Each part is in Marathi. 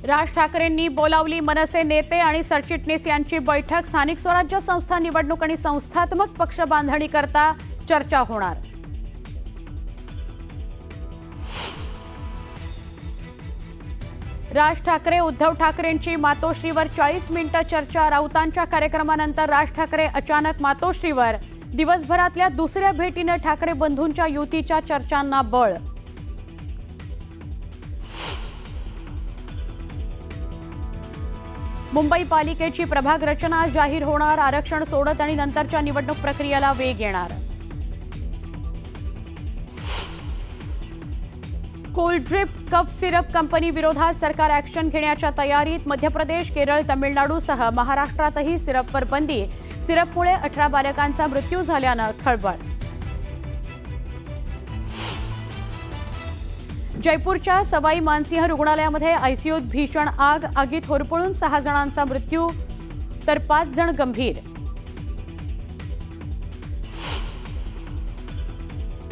राज ठाकरेंनी बोलावली मनसे नेते आणि सरचिटणीस यांची बैठक। स्थानिक स्वराज्य संस्था निवडणूक आणि संस्थात्मक पक्ष बांधणी करता चर्चा होणार। राज ठाकरे उद्धव ठाकरेंची मातोश्रीवर 40 मिनिटं चर्चा। राऊतांच्या कार्यक्रमानंतर राज ठाकरे अचानक मातोश्रीवर। दिवसभरातल्या दुसऱ्या भेटीने ठाकरे बंधूंच्या युतीच्या चर्चांना बळ। मुंबई पालिकेची प्रभाग रचना जाहीर होणार। आरक्षण सोडत आणि नंतरच्या निवडणूक प्रक्रियेला वेग येणार। Cold drip cough syrup company विरोधात सरकार ॲक्शन घेण्याच्या तयारीत। मध्य प्रदेश, केरळ, तमिळनाडूसह महाराष्ट्रातही सिरपवर बंदी। सिरपमुळे 18 बालकांचा मृत्यू झाल्यानं खळबळ। जयपूरच्या सवाई मानसिंह रुग्णालयामध्ये आयसीयूत भीषण आग। आगीत होरपळून 6 जणांचा मृत्यू तर 5 जण गंभीर।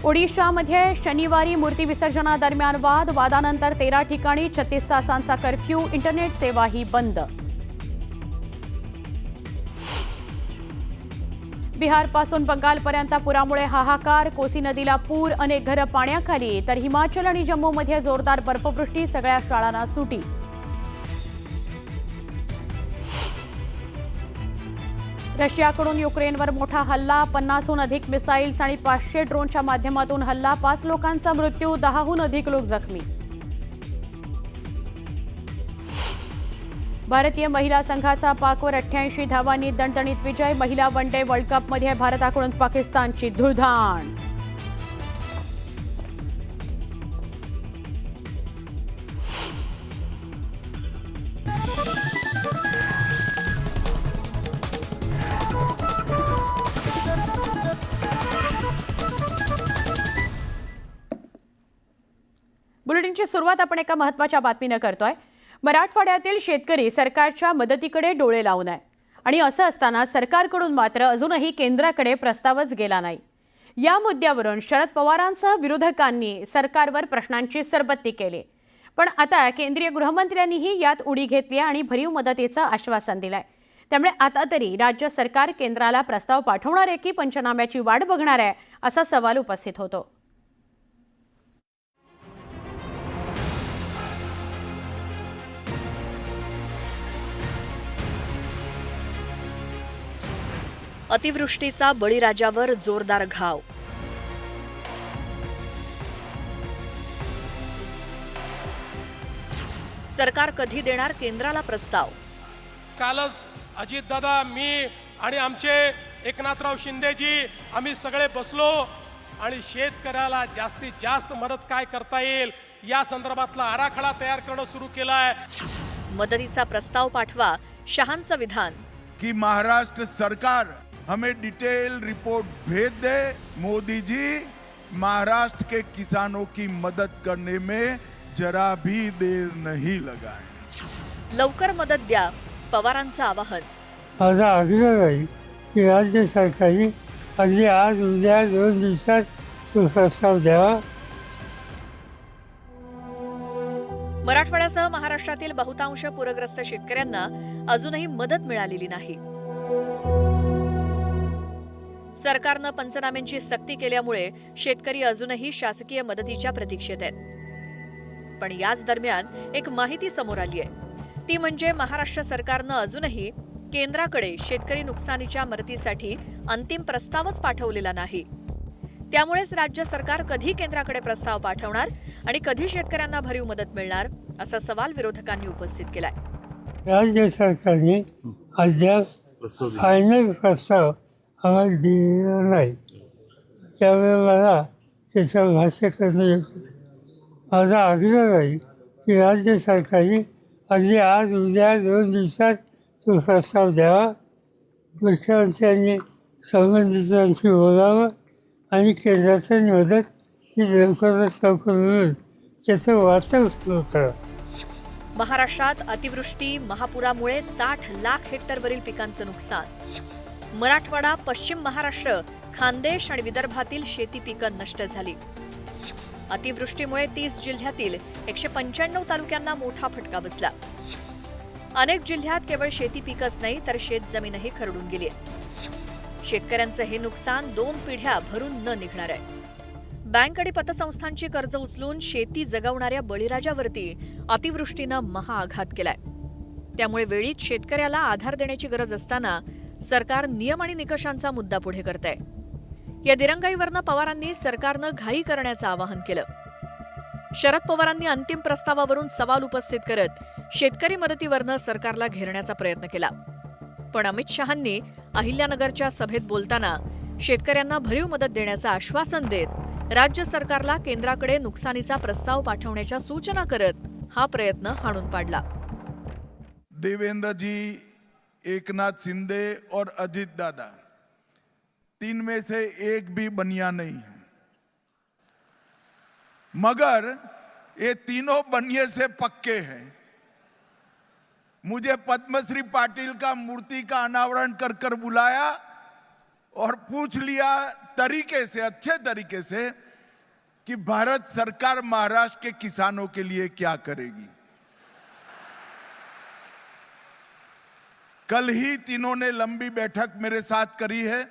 ओडिशामध्ये शनिवारी मूर्ती विसर्जनादरम्यान वादानंतर 13 ठिकाणी 36 तासांचा कर्फ्यू। इंटरनेट सेवाही बंद। बिहारपासून बंगालपर्यंत पुरामुळे हाहाकार। कोसी नदीला पूर, अनेक घरं पाण्याखाली। तर हिमाचल आणि जम्मूमध्ये जोरदार बर्फवृष्टी, सगळ्या शाळांना सुटी। रशियाकडून युक्रेनवर मोठा हल्ला। 50हून अधिक मिसाईल्स आणि 500 ड्रोनच्या माध्यमातून हल्ला। 5 लोकांचा मृत्यू, 10हून अधिक लोक जखमी। भारतीय महिला संघाचा पाकवर 88 धावांनी दणदणीत विजय। महिला वन डे वर्ल्ड कपमध्ये भारताकडून पाकिस्तानची धुळधाण। बुलेटिनची सुरुवात आपण एका महत्त्वाच्या बातमीने करतोय। मराठवाड्यातील शेतकरी सरकारच्या मदतीकडे डोळे लावून आहे आणि असं असताना सरकारकडून मात्र अजूनही केंद्राकडे प्रस्तावच गेला नाही। या मुद्द्यावरून शरद पवारांसह विरोधकांनी सरकारवर प्रश्नांची सरबत्ती केली। पण आता केंद्रीय गृहमंत्र्यांनीही यात उडी घेतली आणि भरीव मदतीचं आश्वासन दिलंय। त्यामुळे आता तरी राज्य सरकार केंद्राला प्रस्ताव पाठवणार आहे की पंचनाम्याची वाट बघणार आहे, असा सवाल उपस्थित होतो। अतिवृष्टीचा बळीराजावर जोरदार घाव। सरकार कधी देणार केंद्राला प्रस्ताव? कालच अजितदादा, मी आणि आमचे एकनाथराव शिंदेजी आम्ही सगळे बसलो आणि शेतकऱ्याला जास्तीत जास्त मदत काय करता येईल या संदर्भातला आराखडा तयार करणं सुरू केलाय। मदतीचा प्रस्ताव पाठवा, शहांचं विधान कि महाराष्ट्र सरकार हमें डिटेल रिपोर्ट भेज दे। मोदी जी महाराष्ट्र के किसानों की मदद करने में जरा भी देर नहीं लगाए। लवकर मदत द्या, पवारांचं आवाहन। माझा आग्रह आहे की राज्य सरकारने अगदी आज उद्या 2 दिवसात तो प्रस्ताव द्यावा। मराठवाड्यासह महाराष्ट्रातील बहुतांश पूरग्रस्त शेतकऱ्यांना अजूनही मदत मिळालेली नाही। सरकारनं पंचनाम्यांची सक्ती केल्यामुळे शेतकरी अजूनही शासकीय मदतीच्या प्रतीक्षेत आहेत। पण याच दरम्यान एक माहिती समोर आली आहे, ती म्हणजे महाराष्ट्र सरकारनं अजूनही केंद्राकडे शेतकरी नुकसानीच्या मदतीसाठी अंतिम प्रस्तावच पाठवलेला नाही। त्यामुळेच राज्य सरकार कधी केंद्राकडे प्रस्ताव पाठवणार आणि कधी शेतकऱ्यांना भरीव मदत मिळणार, असा सवाल विरोधकांनी उपस्थित केलाय। राज्य सरकारने अद्याप फायनल प्रस्ताव आम्हाला दिलेला नाही, त्यामुळे मला त्याच्यावर भाष्य करणं योग्य आहे। माझा आग्रह आहे की राज्य सरकारने अगदी आज उद्या 2 दिवसात तो प्रस्ताव द्यावा। मुख्यमंत्र्यांनी संबंधितांशी बोलावं आणि केंद्राची मदत ही लवकरात लवकर मिळून त्याचं वाटप सुरू करावं। महाराष्ट्रात अतिवृष्टी, महापुरामुळे 60 लाख हेक्टरवरील पिकांचं नुकसान। मराठवाडा, पश्चिम महाराष्ट्र, खानदेश आणि विदर्भातील शेती पिकं नष्ट झाली। अतिवृष्टीमुळे 30 जिल्ह्यातील 195 तालुक्यांना मोठा फटका बसला. अनेक जिल्ह्यात केवळ शेती पिकच नाही तर शेतजमीनही खरडून गेली आहे. शेतकऱ्यांचं हे नुकसान 2 पिढ्या भरून न निघणार आहे. बँक आणि पतसंस्थांची कर्ज उचलून शेती जगवणाऱ्या बळीराजावरती अतिवृष्टीनं महाआघात केलाय. त्यामुळे वेळीच शेतकऱ्याला आधार देण्याची गरज असताना सरकार नियम आणि निकषांचा मुद्दा पुढे करतंय. या दिरंगाईवरनं पवारांनी सरकारनं घाई करण्याचं आवाहन केलं. शरद पवारांनी अंतिम प्रस्तावावरून सवाल उपस्थित करत शेतकरी मदतीवरनं सरकारला घेरण्याचा प्रयत्न केला. पण अमित शहांनी अहिल्यानगरच्या सभेत बोलताना शेतकऱ्यांना भरीव मदत देण्याचं आश्वासन देत राज्य सरकारला केंद्राकडे नुकसानीचा प्रस्ताव पाठवण्याच्या सूचना करत हा प्रयत्न हाणून पाडला. देवेंद्र जी, एकनाथ शिंदे और अजीत दादा, 3 में से एक भी बनिया नहीं है, मगर ये तीनों बनिए से पक्के हैं. मुझे पद्मश्री पाटिल का मूर्ति का अनावरण कर कर बुलाया और पूछ लिया तरीके से, अच्छे तरीके से, कि भारत सरकार महाराष्ट्र के किसानों के लिए क्या करेगी. कल ही तीनों ने लंबी बैठक मेरे साथ करी है.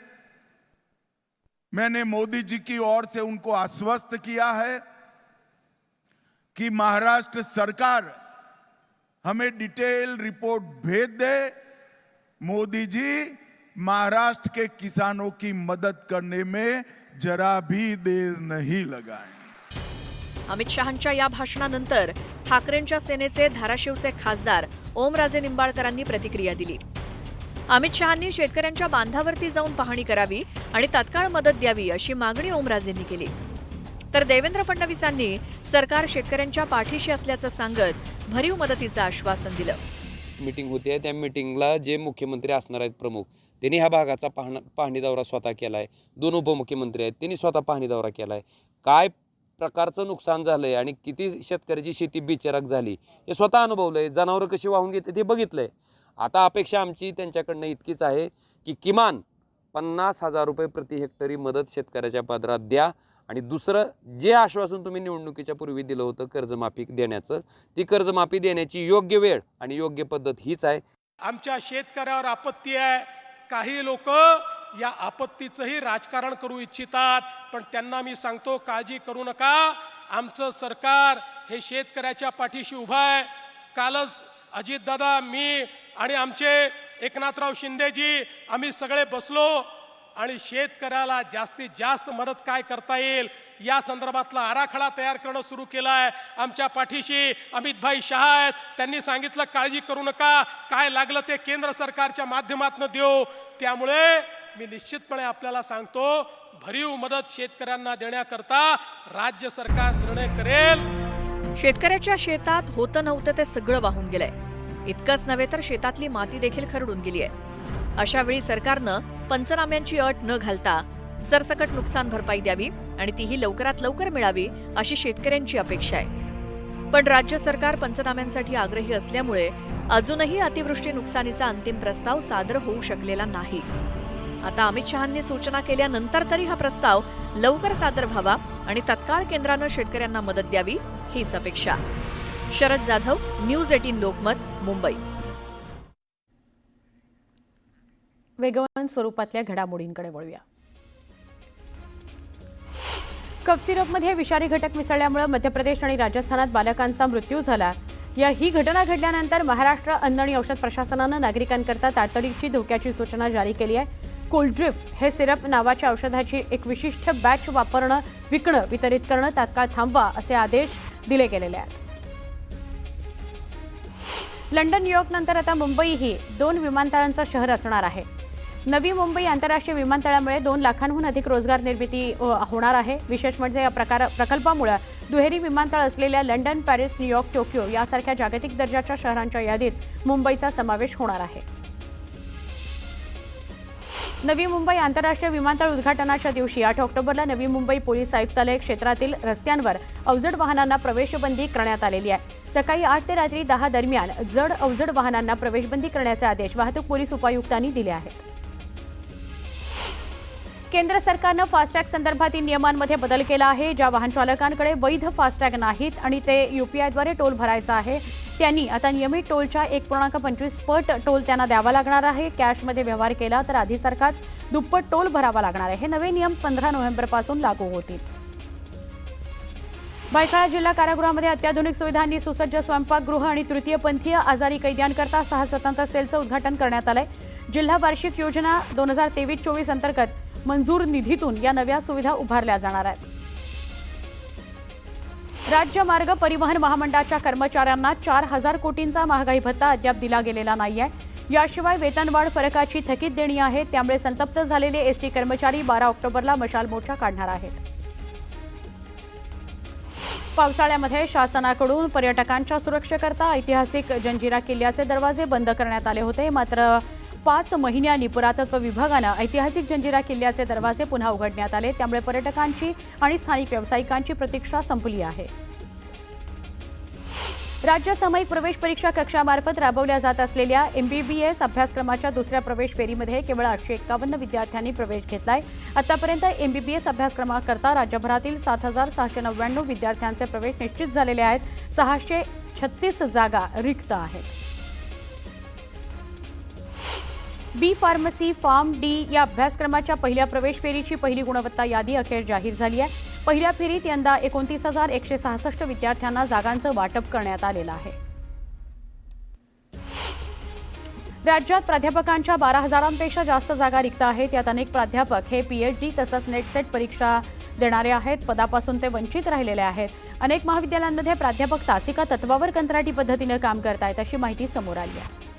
मैंने मोदी जी की ओर से उनको आश्वस्त किया है कि महाराष्ट्र सरकार हमें डिटेल रिपोर्ट भेज दे. मोदी जी महाराष्ट्र के किसानों की मदद करने में जरा भी देर नहीं लगाएं. अमित शहांच्या या भाषणानंतर ठाकरेंच्या सेनेचे धाराशिवचे खासदार ओमराजे निंबाळकरांनी प्रतिक्रिया दिली. अमित शहांनी शेतकऱ्यांच्या बांधावरती जाऊन पाहणी करावी आणि तात्काळ मदत द्यावी अशी मागणी ओमराजेंनी केली. तर देवेंद्र फडणवीसांनी सरकार शेतकऱ्यांच्या पाठीशी असल्याचं सांगत भरीव मदतीचं आश्वासन दिलं. मीटिंग होते, त्या मीटिंगला जे मुख्यमंत्री असणार आहेत प्रमुख, त्यांनी ह्या भागाचा पाहणी दौरा स्वतः केला आहे. 2 उपमुख्यमंत्री आहेत, त्यांनी स्वतः पाहणी दौरा केला आहे. काय प्रकारचं नुकसान झालं आहे आणि किती शेतकऱ्याची शेती बिचराक झाली हे स्वतः अनुभवलं आहे. जनावरं कशी वाहून घेते ते बघितलं आहे. आता अपेक्षा आमची त्यांच्याकडनं इतकीच आहे की किमान 50,000 रुपये प्रति हेक्टरी मदत शेतकऱ्याच्या पदरात द्या. आणि दुसरं, जे आश्वासन तुम्ही निवडणुकीच्या पूर्वी दिलं होतं कर्जमाफी देण्याचं, ती कर्जमाफी देण्याची योग्य वेळ आणि योग्य पद्धत हीच आहे. आमच्या शेतकऱ्यावर आपत्ती आहे. काही लोक या आपत्तीचंही राजकारण करू इच्छितात, पण त्यांना मी सांगतो, काळजी करू नका. आमचं सरकार हे शेतकऱ्याच्या पाठीशी उभं आहे. कालच अजितदादा, मी आणि आमचे एकनाथराव शिंदेजी आम्ही सगळे बसलो आणि शेतकऱ्याला जास्तीत जास्त मदत काय करता येईल या संदर्भातला आराखडा तयार करणं सुरू केलं आहे. आमच्या पाठीशी अमितभाई शहा आहेत. त्यांनी सांगितलं, काळजी करू नका, काय लागलं ते केंद्र सरकारच्या माध्यमातून देऊ. त्यामुळे मी निश्चितपणे आपल्याला सांगतो, भरीव मदत शेतकऱ्यांना देण्याकरता राज्य सरकार निर्णय करेल. शेतकऱ्याच्या शेतात होतं नव्हतं ते सगळं वाहून गेलंय. इतकंच नव्हे तर शेतातली माती देखील खरडून गेली आहे. अशा वेळी सरकारनं पंचनाम्यांची अट न घालता सरसकट नुकसान भरपाई द्यावी आणि तीही लवकरात लवकर मिळावी अशी शेतकऱ्यांची अपेक्षा आहे. पण राज्य सरकार पंचनाम्यांसाठी आग्रही असल्यामुळे अजूनही अतिवृष्टी नुकसानीचा अंतिम प्रस्ताव सादर होऊ शकलेला नाही. आता अमित शहांनी सूचना केल्यानंतर तरी हा प्रस्ताव लवकर सादर व्हावा आणि तत्काळ केंद्रानं शेतकऱ्यांना मदत द्यावी हीच अपेक्षा. शरद जाधव, न्यूज 18 लोकमत, मुंबई. वेगवान स्वरूपातल्या घडामोडींकडे वळूया. कफ सिरपमध्ये विषारी घटक मिसळल्यामुळे मध्य प्रदेश आणि राजस्थानात बालकांचा मृत्यू झाला. ही घटना घडल्यानंतर महाराष्ट्र अन्न आणि औषध प्रशासनानं नागरिकांकरता तातडीची धोक्याची सूचना जारी केली आहे. कोल्ड्रिप हे सिरप नावाच्या औषधाची एक विशिष्ट बॅच विकणं, वितरित करणं तात्काळ थांबवा असे आदेश दिले गेलेले आहेत. लंडन, न्यूयॉर्क नंतर आता मुंबईही 2 विमानतळांचं शहर असणार आहे. नवी मुंबई आंतरराष्ट्रीय विमानतळामुळे 2 लाखांहून अधिक रोजगार निर्मिती होणार आहे. विशेष म्हणजे या प्रकल्पामुळे दुहेरी विमानतळ असलेल्या लंडन, पॅरिस, न्यूयॉर्क, टोकियो यासारख्या जागतिक दर्जाच्या शहरांच्या यादीत मुंबईचा समावेश होणार आहे. नवी मुंबई आंतरराष्ट्रीय विमानतळ उद्घाटनाच्या दिवशी 8 ऑक्टोबरला नवी मुंबई पोलीस आयुक्तालय क्षेत्रातील रस्त्यांवर अवजड वाहनांना प्रवेशबंदी करण्यात आलेली आहे. सकाळी 8 ते रात्री 10 दरम्यान जड अवजड वाहनांना प्रवेशबंदी करण्याचे आदेश वाहतूक पोलीस उपायुक्तांनी दिले आहेत. केंद्र सरकारनं फास्टॅग संदर्भातील नियमांमध्ये बदल केला आहे. ज्या वाहन चालकांकडे वैध फास्टॅग नाहीत आणि ते UPIद्वारे टोल भरायचा आहे त्यांनी आता नियमित टोलच्या 1.25 पट टोल त्यांना द्यावा लागणार आहे. कॅशमध्ये व्यवहार केला तर आधीसारखाच दुप्पट टोल भरावा लागणार आहे. हे नवे नियम 15 नोव्हेंबरपासून लागू होतील. भायखळा जिल्हा कारागृहामध्ये अत्याधुनिक सुविधांनी सुसज्ज स्वयंपाकगृह आणि तृतीयपंथीय आजारी कैद्यांकरता 6 स्वतंत्र सेलचं उद्घाटन करण्यात आलंय. जिल्हा वार्षिक योजना 2023-24 अंतर्गत मंजूर निधीतून या नव्या सुविधा उभारल्या जाणार आहेत. राज्य मार्ग परिवहन महामंडळाच्या कर्मचाऱ्यांना 4,000 कोटींचा महागाई भत्ता अद्याप दिला गेलेला नाहीये. याशिवाय वेतनवाढ फरकाची थकीत देणी आहे. त्यामुळे संतप्त झालेले एसटी कर्मचारी 12 ऑक्टोबरला मशाल मोर्चा काढणार आहेत. पावसाळ्यामध्ये शासनाकडून पर्यटकांच्या सुरक्षेकरता ऐतिहासिक जंजिरा किल्ल्याचे दरवाजे बंद करण्यात आले होते. मात्र 5 महिन्यांनी पुरातत्व विभागानं ऐतिहासिक जंजिरा किल्ल्याचे दरवाजे पुन्हा उघडण्यात आले. त्यामुळे पर्यटकांची आणि स्थानिक व्यावसायिकांची प्रतीक्षा संपली आहे. राज्य सामायिक प्रवेश परीक्षा कक्षामार्फत राबवल्या जात असलेल्या MBBS अभ्यासक्रमाच्या दुसऱ्या प्रवेश फेरीमध्ये केवळ 851 विद्यार्थ्यांनी प्रवेश घेतलाय. आतापर्यंत MBBS अभ्यासक्रमाकरता राज्यभरातील 7,699 विद्यार्थ्यांचे प्रवेश निश्चित झालेले आहेत. 636 जागा रिक्त आहेत. बी फार्मसी फार्म डी या अभ्यासक्रमाच्या पहिल्या प्रवेश फेरीची पहिली गुणवत्ता यादी अखेर जाहीर झाली आहे. पहिल्या फेरीत यंदा 29,166 विद्यार्थ्यांना जागांचं वाटप करण्यात आलेलं आहे. राज्यात प्राध्यापकांच्या 12,000पेक्षा जास्त जागा रिक्त आहेत. यात अनेक प्राध्यापक हे PhD तसंच नेट-सेट परीक्षा देणारे आहेत. पदापासून ते वंचित राहिलेले आहेत. अनेक महाविद्यालयांमध्ये प्राध्यापक तासिका तत्वावर कंत्राटी पद्धतीनं काम करतायत अशी माहिती समोर आली आहे.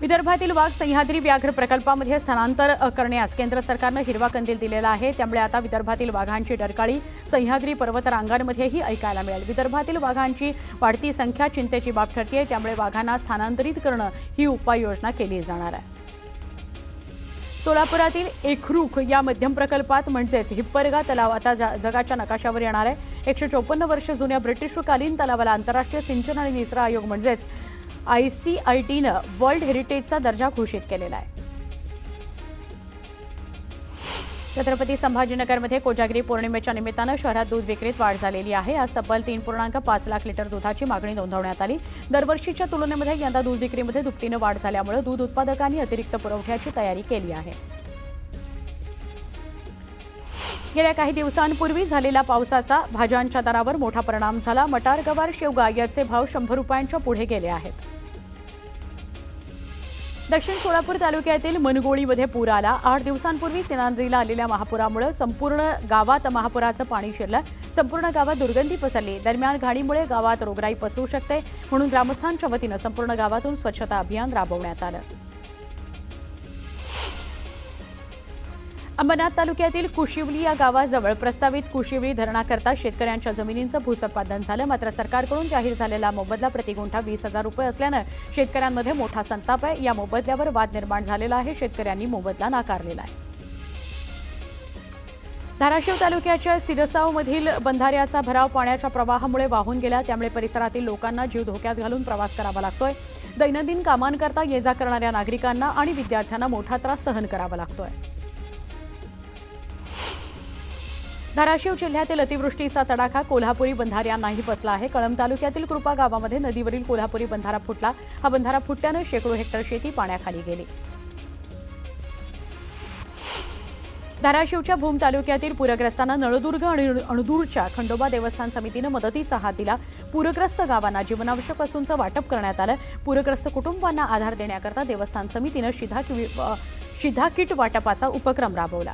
विदर्भातील वाघ सह्याद्री व्याघ्र प्रकल्पामध्ये स्थलांतर करण्यास केंद्र सरकारनं हिरवा कंदील दिलेला आहे. त्यामुळे आता विदर्भातील वाघांची डरकाळी सह्याद्री पर्वतरांगांमध्येही ऐकायला मिळेल. विदर्भातील वाघांची वाढती संख्या चिंतेची बाब ठरते. त्यामुळे वाघांना स्थानांतरित करणं ही उपाययोजना केली जाणार आहे. सोलापुरातील एकरूख या मध्यम प्रकल्पात म्हणजेच हिप्परगा तलाव आता जगाच्या नकाशावर येणार आहे. 154 वर्ष जुन्या ब्रिटिशकालीन तलावाला आंतरराष्ट्रीय सिंचन आणि निचरा आयोग म्हणजेच ICITनं वर्ल्ड हेरिटेजचा दर्जा घोषित केलेला आहे. छत्रपती संभाजीनगरमध्ये कोजागिरी पौर्णिमेच्या निमित्तानं शहरात दूध विक्रीत वाढ झालेली आहे. आज तब्बल 3.5 लाख लिटर दुधाची मागणी नोंदवण्यात आली. दरवर्षीच्या तुलनेमध्ये यंदा दूध विक्रीमध्ये दुपटीनं वाढ झाल्यामुळे दूध उत्पादकांनी अतिरिक्त पुरवठ्याची तयारी केली आहे. गेल्या काही दिवसांपूर्वी झालेल्या पावसाचा भाज्यांच्या दरावर मोठा परिणाम झाला. मटार, गवार, शेवगा याचे भाव 100 रुपयांच्या पुढे गेले आहेत. दक्षिण सोलापूर तालुक्यातील मनगोळीमध्ये पूर आला. 8 दिवसांपूर्वी सिनानदीला आलेल्या महापुरामुळे संपूर्ण गावात महापुराचं पाणी शिरलं. संपूर्ण गावात दुर्गंधी पसरली. दरम्यान घाणीमुळे गावात रोगराई पसरू शकते म्हणून ग्रामस्थांच्या वतीनं संपूर्ण गावातून स्वच्छता अभियान राबवण्यात आलं. अंबरनाथ तालुक्यातील कुशिवली या गावाजवळ प्रस्तावित कुशिवली धरणाकरता शेतकऱ्यांच्या जमिनींचं भूसंपादन झालं. मात्र सरकारकडून जाहीर झालेला मोबदला प्रतिगुंठा 20,000 रुपये असल्यानं शेतकऱ्यांमध्ये मोठा संताप आहे. या मोबदल्यावर वाद निर्माण झालेला आहे. शेतकऱ्यांनी मोबदला नाकारलेला आहे. धाराशिव तालुक्याच्या सिरसावमधील बंधाऱ्याचा भराव पाण्याच्या प्रवाहामुळे वाहून गेला. त्यामुळे परिसरातील लोकांना जीव धोक्यात घालून प्रवास करावा लागतोय. दैनंदिन कामांकरता ये जा करणाऱ्या नागरिकांना आणि विद्यार्थ्यांना मोठा त्रास सहन करावा लागतोय. धाराशिव जिल्ह्यातील अतिवृष्टीचा तडाखा कोल्हापुरी बंधाऱ्यांनाही बसला आहे. कळंब तालुक्यातील कृपा गावामध्ये नदीवरील कोल्हापुरी बंधारा फुटला. हा बंधारा फुटल्यानं शेकडो हेक्टर शेती पाण्याखाली गेली. धाराशिवच्या भूम तालुक्यातील पूरग्रस्तांना नळदुर्ग आणि अणदूरच्या खंडोबा देवस्थान समितीनं मदतीचा हात दिला. पूरग्रस्त गावांना जीवनावश्यक वस्तूंचं वाटप करण्यात आलं. पूरग्रस्त कुटुंबांना आधार देण्याकरता देवस्थान समितीनं शिधा किट वाटपाचा उपक्रम राबवला.